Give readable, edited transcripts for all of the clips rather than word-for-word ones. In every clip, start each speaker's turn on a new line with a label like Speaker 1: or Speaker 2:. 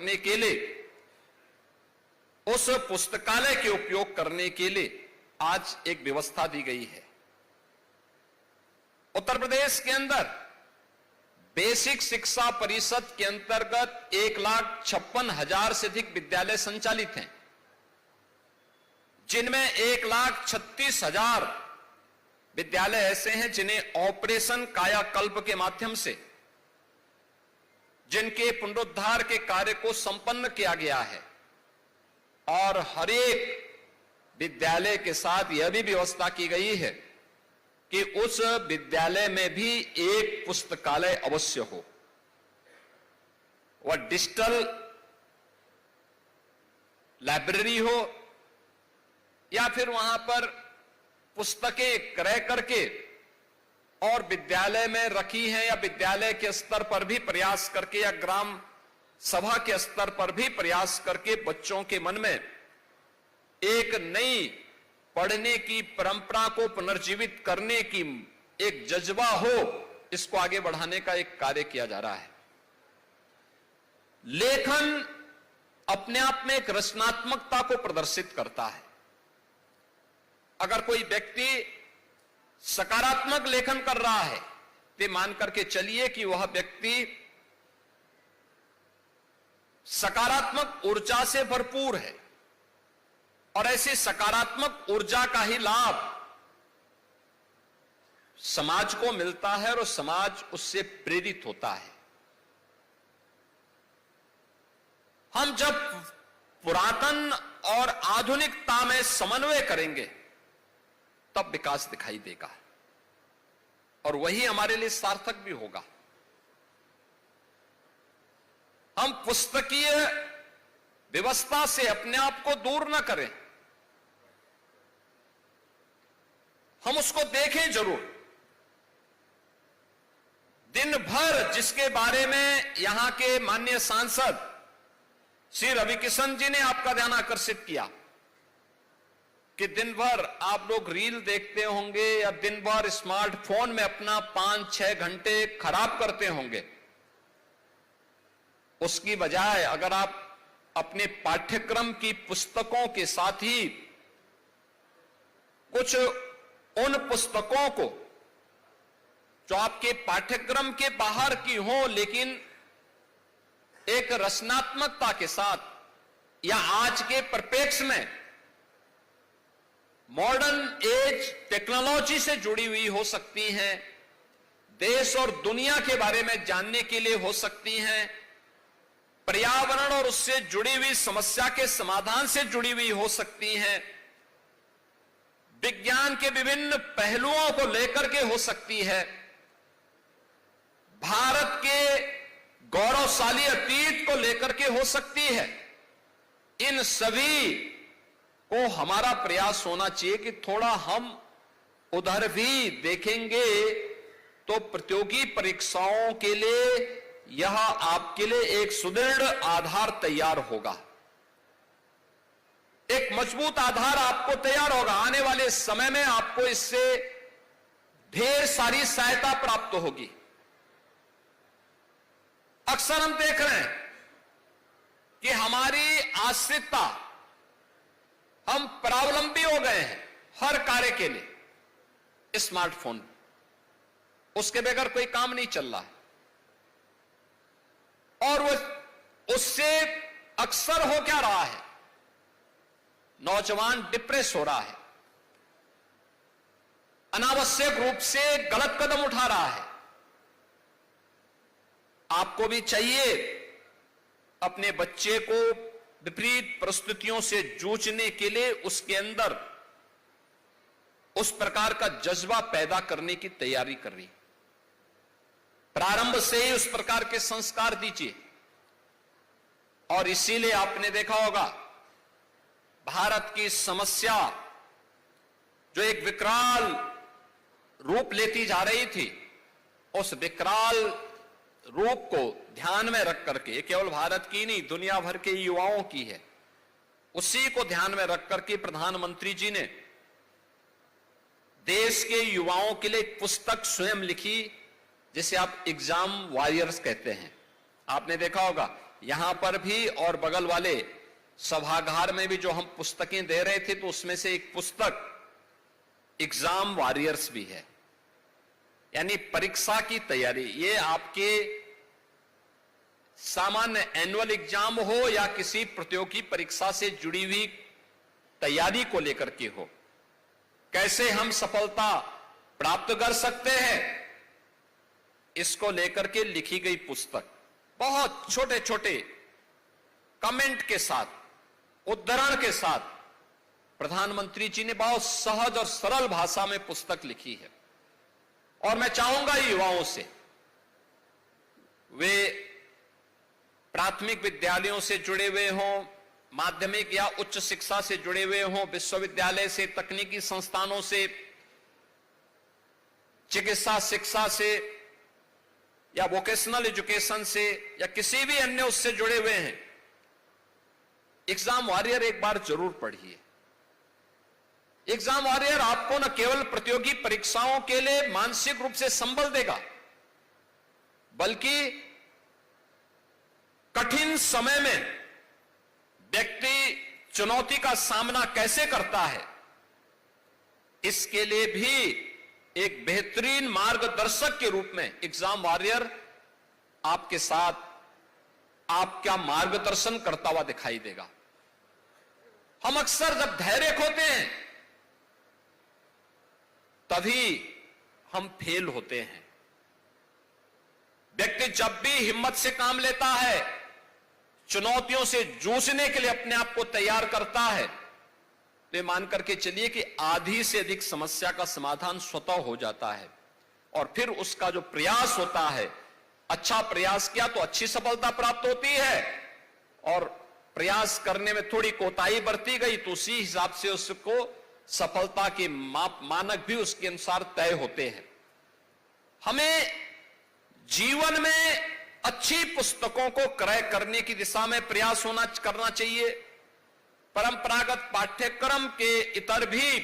Speaker 1: रखने के लिए, उस पुस्तकालय के उपयोग करने के लिए आज एक व्यवस्था दी गई है। उत्तर प्रदेश के अंदर बेसिक शिक्षा परिषद के अंतर्गत 1,56,000 से अधिक विद्यालय संचालित हैं, जिनमें 1,36,000 विद्यालय ऐसे हैं जिन्हें ऑपरेशन कायाकल्प के माध्यम से, जिनके पुनरुद्धार के कार्य को संपन्न किया गया है। और हर एक विद्यालय के साथ यह भी व्यवस्था की गई है कि उस विद्यालय में भी एक पुस्तकालय अवश्य हो। वह डिजिटल लाइब्रेरी हो या फिर वहां पर पुस्तकें क्रय करके और विद्यालय में रखी हैं, या विद्यालय के स्तर पर भी प्रयास करके या ग्राम सभा के स्तर पर भी प्रयास करके बच्चों के मन में एक नई पढ़ने की परंपरा को पुनर्जीवित करने की एक जज्बा हो, इसको आगे बढ़ाने का एक कार्य किया जा रहा है। लेखन अपने आप में एक रचनात्मकता को प्रदर्शित करता है। अगर कोई व्यक्ति सकारात्मक लेखन कर रहा है तो मान करके चलिए कि वह व्यक्ति सकारात्मक ऊर्जा से भरपूर है, और ऐसी सकारात्मक ऊर्जा का ही लाभ समाज को मिलता है और समाज उससे प्रेरित होता है। हम जब पुरातन और आधुनिकता में समन्वय करेंगे तब विकास दिखाई देगा, और वही हमारे लिए सार्थक भी होगा। हम पुस्तकीय व्यवस्था से अपने आप को दूर न करें, हम उसको देखें जरूर। दिन भर जिसके बारे में यहां के माननीय सांसद श्री रविकिशन जी ने आपका ध्यान आकर्षित किया कि दिन भर आप लोग रील देखते होंगे या दिन भर स्मार्टफोन में अपना 5-6 घंटे खराब करते होंगे, उसकी बजाय अगर आप अपने पाठ्यक्रम की पुस्तकों के साथ ही कुछ उन पुस्तकों को जो आपके पाठ्यक्रम के बाहर की हो लेकिन एक रचनात्मकता के साथ या आज के परिप्रेक्ष्य में मॉडर्न एज टेक्नोलॉजी से जुड़ी हुई हो सकती हैं, देश और दुनिया के बारे में जानने के लिए हो सकती हैं, पर्यावरण और उससे जुड़ी हुई समस्या के समाधान से जुड़ी हुई हो सकती हैं, विज्ञान के विभिन्न पहलुओं को लेकर के हो सकती है, भारत के गौरवशाली अतीत को लेकर के हो सकती है। इन सभी को हमारा प्रयास होना चाहिए कि थोड़ा हम उधर भी देखेंगे तो प्रतियोगी परीक्षाओं के लिए यह आपके लिए एक सुदृढ़ आधार तैयार होगा, एक मजबूत आधार आपको तैयार होगा। आने वाले समय में आपको इससे ढेर सारी सहायता प्राप्त होगी। अक्सर हम देख रहे हैं कि हमारी आश्रितता, हम परावलंबी हो गए हैं हर कार्य के लिए स्मार्टफोन, उसके बगैर कोई काम नहीं चल रहा है, और वो उससे अक्सर हो क्या रहा है, नौजवान डिप्रेस हो रहा है, अनावश्यक रूप से गलत कदम उठा रहा है। आपको भी चाहिए अपने बच्चे को विपरीत परिस्थितियों से जूझने के लिए उसके अंदर उस प्रकार का जज्बा पैदा करने की तैयारी कर रही, प्रारंभ से ही उस प्रकार के संस्कार दीजिए। और इसीलिए आपने देखा होगा भारत की समस्या जो एक विकराल रूप लेती जा रही थी, उस विकराल रूप को ध्यान में रख करके, केवल भारत की नहीं दुनिया भर के युवाओं की है, उसी को ध्यान में रख करके प्रधानमंत्री जी ने देश के युवाओं के लिए एक पुस्तक स्वयं लिखी, जिसे आप एग्जाम वॉरियर्स कहते हैं। आपने देखा होगा यहां पर भी और बगल वाले सभागार में भी जो हम पुस्तकें दे रहे थे, तो उसमें से एक पुस्तक एग्जाम वॉरियर्स भी है, यानी परीक्षा की तैयारी। ये आपके सामान्य एनुअल एग्जाम हो या किसी प्रतियोगी परीक्षा से जुड़ी हुई तैयारी को लेकर के हो, कैसे हम सफलता प्राप्त कर सकते हैं, इसको लेकर के लिखी गई पुस्तक। बहुत छोटे छोटे कमेंट के साथ, उद्धरण के साथ प्रधानमंत्री जी ने बहुत सहज और सरल भाषा में पुस्तक लिखी है। और मैं चाहूंगा युवाओं से, वे प्राथमिक विद्यालयों से जुड़े हुए हों, माध्यमिक या उच्च शिक्षा से जुड़े हुए हों, विश्वविद्यालय से, तकनीकी संस्थानों से, चिकित्सा शिक्षा से या वोकेशनल एजुकेशन से या किसी भी अन्य उससे जुड़े हुए हैं, एग्जाम वॉरियर एक बार जरूर पढ़िए। एग्जाम वॉरियर आपको न केवल प्रतियोगी परीक्षाओं के लिए मानसिक रूप से संबल देगा, बल्कि कठिन समय में व्यक्ति चुनौती का सामना कैसे करता है, इसके लिए भी एक बेहतरीन मार्गदर्शक के रूप में एग्जाम वॉरियर आपके साथ आपका मार्गदर्शन करता हुआ दिखाई देगा। हम अक्सर जब धैर्य खोते हैं तभी हम फेल होते हैं। व्यक्ति जब भी हिम्मत से काम लेता है, चुनौतियों से जूझने के लिए अपने आप को तैयार करता है, तो मान करके चलिए कि आधी से अधिक समस्या का समाधान स्वतः हो जाता है। और फिर उसका जो प्रयास होता है, अच्छा प्रयास किया तो अच्छी सफलता प्राप्त होती है, और प्रयास करने में थोड़ी कोताही बरती गई तो उसी हिसाब से उसको सफलता के मानक भी उसके अनुसार तय होते हैं। हमें जीवन में अच्छी पुस्तकों को क्रय करने की दिशा में प्रयास करना चाहिए। परंपरागत पाठ्यक्रम के इतर भी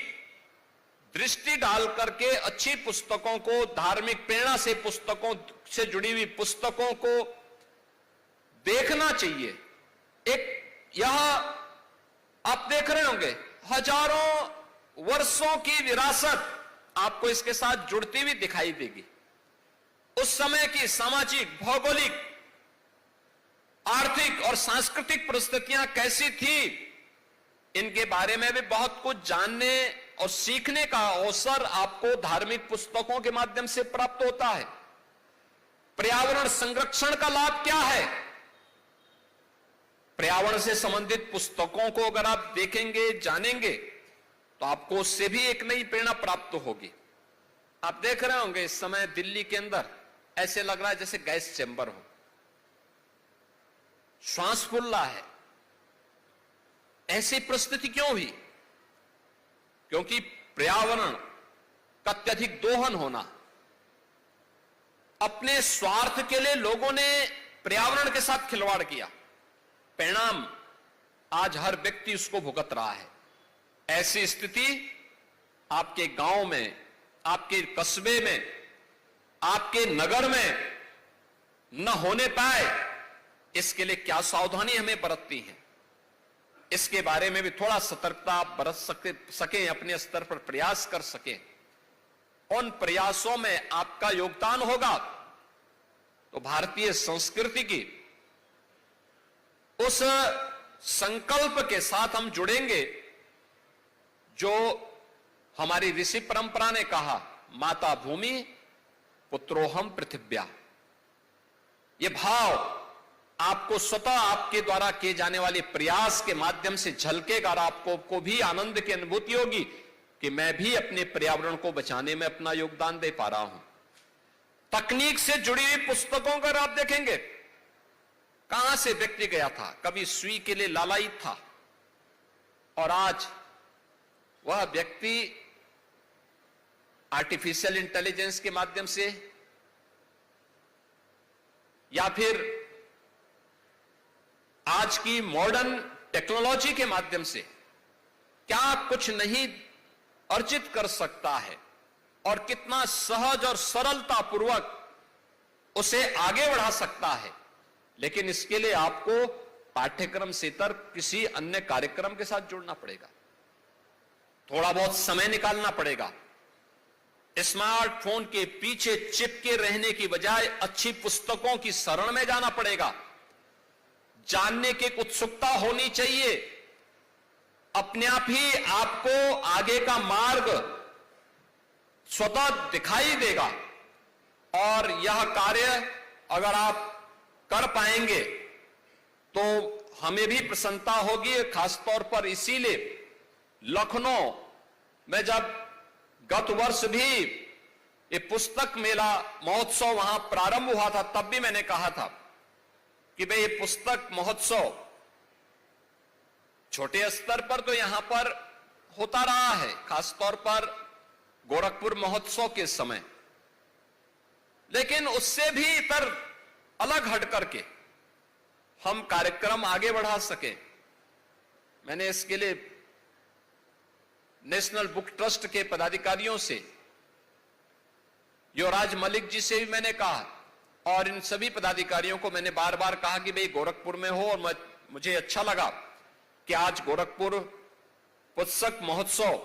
Speaker 1: दृष्टि डाल करके अच्छी पुस्तकों को, धार्मिक प्रेरणा से पुस्तकों से जुड़ी हुई पुस्तकों को देखना चाहिए। एक यह आप देख रहे होंगे, हजारों वर्षों की विरासत आपको इसके साथ जुड़ती हुई दिखाई देगी। उस समय की सामाजिक, भौगोलिक, आर्थिक और सांस्कृतिक परिस्थितियां कैसी थी, इनके बारे में भी बहुत कुछ जानने और सीखने का अवसर आपको धार्मिक पुस्तकों के माध्यम से प्राप्त होता है। पर्यावरण संरक्षण का लाभ क्या है? पर्यावरण से संबंधित पुस्तकों को अगर आप देखेंगे, जानेंगे, तो आपको उससे भी एक नई प्रेरणा प्राप्त होगी। आप देख रहे होंगे इस समय दिल्ली के अंदर ऐसे लग रहा है जैसे गैस चैम्बर हो, श्वास फूल रहा है। ऐसी परिस्थिति क्यों हुई? क्योंकि पर्यावरण का अत्यधिक दोहन होना, अपने स्वार्थ के लिए लोगों ने पर्यावरण के साथ खिलवाड़ किया। परिणाम आज हर व्यक्ति उसको भुगत रहा है। ऐसी स्थिति आपके गांव में, आपके कस्बे में, आपके नगर में न होने पाए, इसके लिए क्या सावधानी हमें बरतनी है, इसके बारे में भी थोड़ा सतर्कता बरत सके, अपने स्तर पर प्रयास कर सके। उन प्रयासों में आपका योगदान होगा तो भारतीय संस्कृति की उस संकल्प के साथ हम जुड़ेंगे जो हमारी ऋषि परंपरा ने कहा, माता भूमि पुत्रोहम पृथिव्या। ये भाव आपको स्वतः आपके द्वारा किए जाने वाले प्रयास के माध्यम से झलकेगा और आपको भी आनंद की अनुभूति होगी कि मैं भी अपने पर्यावरण को बचाने में अपना योगदान दे पा रहा हूं। तकनीक से जुड़ी हुई पुस्तकों को आप देखेंगे, कहां से व्यक्ति गया था, कभी सुई के लिए लालायित था, और आज वह व्यक्ति आर्टिफिशियल इंटेलिजेंस के माध्यम से या फिर आज की मॉडर्न टेक्नोलॉजी के माध्यम से क्या कुछ नहीं अर्जित कर सकता है, और कितना सहज और सरलता पूर्वक उसे आगे बढ़ा सकता है। लेकिन इसके लिए आपको पाठ्यक्रम से इतर किसी अन्य कार्यक्रम के साथ जुड़ना पड़ेगा, थोड़ा बहुत समय निकालना पड़ेगा। स्मार्टफोन के पीछे चिपके रहने की बजाय अच्छी पुस्तकों की शरण में जाना पड़ेगा। जानने की उत्सुकता होनी चाहिए। अपने आप ही आपको आगे का मार्ग स्वतः दिखाई देगा। और यह कार्य अगर आप कर पाएंगे तो हमें भी प्रसन्नता होगी। खासतौर पर इसीलिए लखनऊ में जब गत वर्ष भी ये पुस्तक मेला महोत्सव वहां प्रारंभ हुआ था, तब भी मैंने कहा था कि भाई ये पुस्तक महोत्सव छोटे स्तर पर तो यहां पर होता रहा है, खासतौर पर गोरखपुर महोत्सव के समय, लेकिन उससे भी इतर अलग हट करके हम कार्यक्रम आगे बढ़ा सके। मैंने इसके लिए नेशनल बुक ट्रस्ट के पदाधिकारियों से, युवराज मलिक जी से भी मैंने कहा और इन सभी पदाधिकारियों को मैंने बार बार कहा कि भाई गोरखपुर में हो। और मुझे अच्छा लगा कि आज गोरखपुर पुस्तक महोत्सव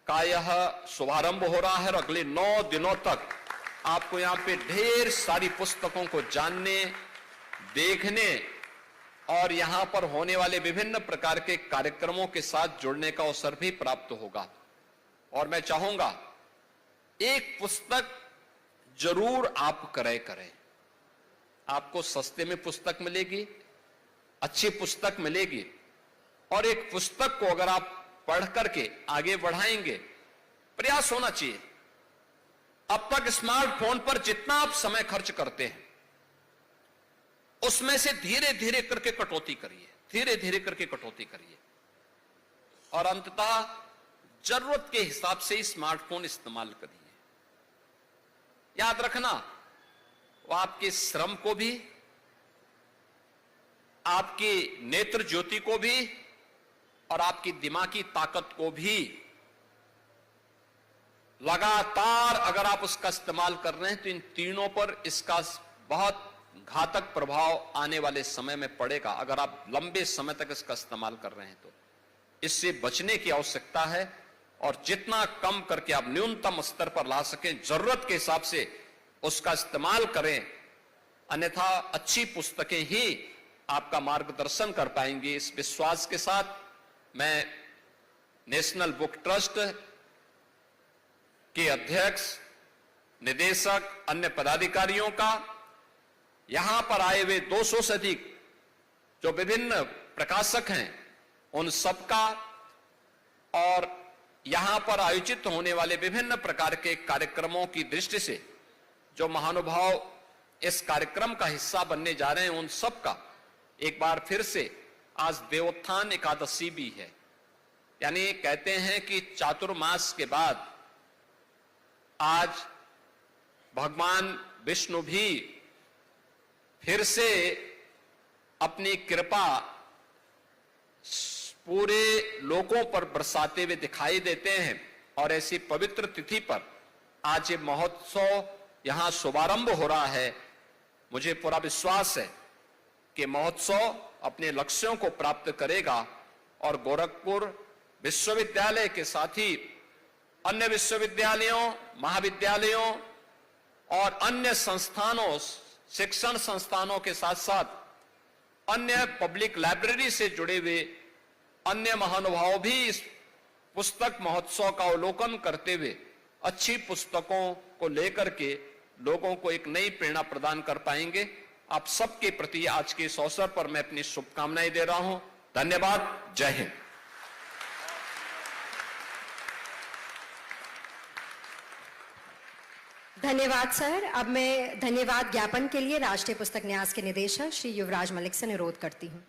Speaker 1: का यह शुभारंभ हो रहा है और अगले 9 दिनों तक आपको यहां पे ढेर सारी पुस्तकों को जानने, देखने और यहां पर होने वाले विभिन्न प्रकार के कार्यक्रमों के साथ जुड़ने का अवसर भी प्राप्त होगा। और मैं चाहूंगा एक पुस्तक जरूर आप क्रय करें। आपको सस्ते में पुस्तक मिलेगी, अच्छी पुस्तक मिलेगी, और एक पुस्तक को अगर आप पढ़ करके आगे बढ़ाएंगे, प्रयास होना चाहिए। अब तक स्मार्टफोन पर जितना आप समय खर्च करते हैं उसमें से धीरे धीरे करके कटौती करिए, धीरे धीरे करके कटौती करिए और अंततः जरूरत के हिसाब से स्मार्टफोन इस्तेमाल करिए। याद रखना, वो आपके श्रम को भी, आपकी नेत्र ज्योति को भी और आपकी दिमागी ताकत को भी लगातार अगर आप उसका इस्तेमाल कर रहे हैं तो इन तीनों पर इसका बहुत घातक प्रभाव आने वाले समय में पड़ेगा। अगर आप लंबे समय तक इसका इस्तेमाल कर रहे हैं तो इससे बचने की आवश्यकता है और जितना कम करके आप न्यूनतम स्तर पर ला सकें, जरूरत के हिसाब से उसका इस्तेमाल करें। अन्यथा अच्छी पुस्तकें ही आपका मार्गदर्शन कर पाएंगी। इस विश्वास के साथ मैं नेशनल बुक ट्रस्ट के अध्यक्ष, निदेशक, अन्य पदाधिकारियों का, यहां पर आए हुए 200 से अधिक जो विभिन्न प्रकाशक हैं उन सबका और यहां पर आयोजित होने वाले विभिन्न प्रकार के कार्यक्रमों की दृष्टि से जो महानुभाव इस कार्यक्रम का हिस्सा बनने जा रहे हैं उन सबका एक बार फिर से आज देवोत्थान एकादशी भी है। यानी कहते हैं कि चातुर्मास के बाद आज भगवान विष्णु भी फिर से अपनी कृपा पूरे लोगों पर बरसाते हुए दिखाई देते हैं। और ऐसी पवित्र तिथि पर आज ये महोत्सव यहां शुभारंभ हो रहा है। मुझे पूरा विश्वास है कि महोत्सव अपने लक्ष्यों को प्राप्त करेगा और गोरखपुर विश्वविद्यालय के साथ ही अन्य विश्वविद्यालयों, महाविद्यालयों और अन्य संस्थानों, शिक्षण संस्थानों के साथ साथ अन्य पब्लिक लाइब्रेरी से जुड़े हुए अन्य महानुभाव भी इस पुस्तक महोत्सव का अवलोकन करते हुए अच्छी पुस्तकों को लेकर के लोगों को एक नई प्रेरणा प्रदान कर पाएंगे। आप सबके प्रति आज के इस अवसर पर मैं अपनी शुभकामनाएं दे रहा हूं। धन्यवाद। जय हिंद।
Speaker 2: धन्यवाद सर। अब मैं धन्यवाद ज्ञापन के लिए राष्ट्रीय पुस्तक न्यास के निदेशक श्री युवराज मलिक से अनुरोध करती हूं।